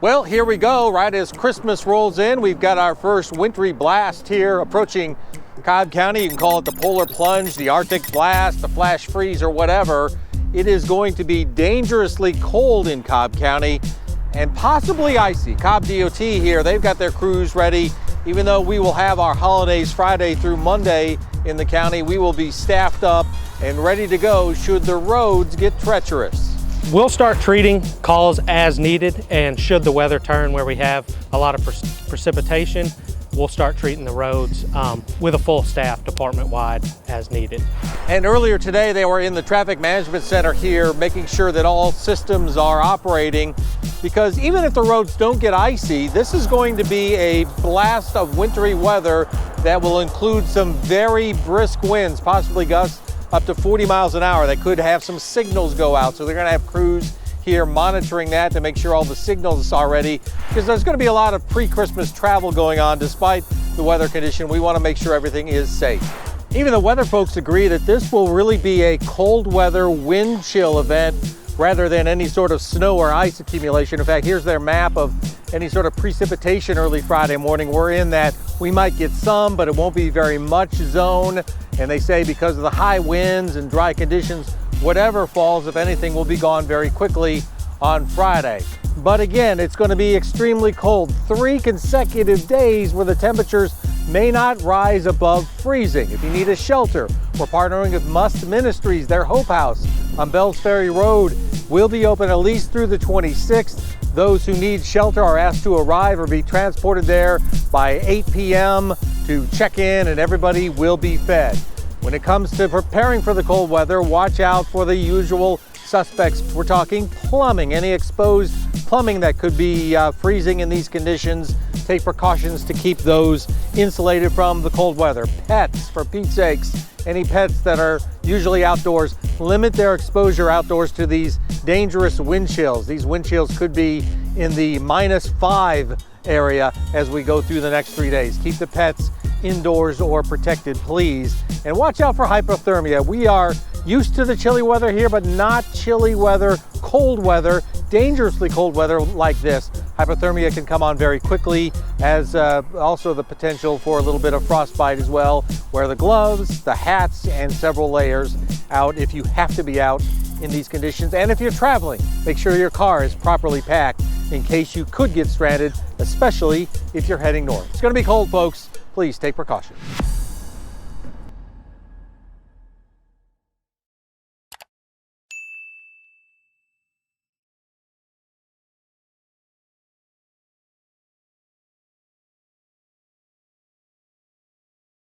Well, here we go. Right as Christmas rolls in, we've got our first wintry blast here approaching Cobb County. You can call it the polar plunge, the Arctic blast, the flash freeze, or whatever. It is going to be dangerously cold in Cobb County and possibly icy. Cobb DOT here, they've got their crews ready. Even though we will have our holidays Friday through Monday in the county, we will be staffed up and ready to go should the roads get treacherous. We'll start treating calls as needed, and should the weather turn where we have a lot of precipitation, we'll start treating the roads with a full staff department-wide as needed. And earlier today, they were in the traffic management center here making sure that all systems are operating, because even if the roads don't get icy, this is going to be a blast of wintry weather that will include some very brisk winds, possibly gusts up to 40 miles an hour. That could have some signals go out. So they're gonna have crews here monitoring that to make sure all the signals are ready, because there's gonna be a lot of pre-Christmas travel going on despite the weather condition. We wanna make sure everything is safe. Even the weather folks agree that this will really be a cold weather wind chill event rather than any sort of snow or ice accumulation. In fact, here's their map of any sort of precipitation early Friday morning. We're in that we might get some, but it won't be very much zone. And they say because of the high winds and dry conditions, whatever falls, if anything, will be gone very quickly on Friday. But again, it's going to be extremely cold. 3 consecutive days where the temperatures may not rise above freezing. If you need a shelter, we're partnering with Must Ministries. Their Hope House on Bells Ferry Road will be open at least through the 26th. Those who need shelter are asked to arrive or be transported there by 8 p.m. to check in, and everybody will be fed. When it comes to preparing for the cold weather, watch out for the usual suspects. We're talking plumbing, any exposed plumbing that could be freezing in these conditions. Take precautions to keep those insulated from the cold weather. Pets, for Pete's sakes, any pets that are usually outdoors, limit their exposure outdoors to these dangerous wind chills. These wind chills could be in the -5 area as we go through the next 3 days. Keep the pets indoors or protected, please. And watch out for hypothermia. We are used to the chilly weather here, but not chilly weather, cold weather, dangerously cold weather like this. Hypothermia can come on very quickly, as also the potential for a little bit of frostbite as well. Wear the gloves, the hats, and several layers out if you have to be out in these conditions. And if you're traveling, make sure your car is properly packed in case you could get stranded, especially if you're heading north. It's going to be cold, folks. Please take precaution.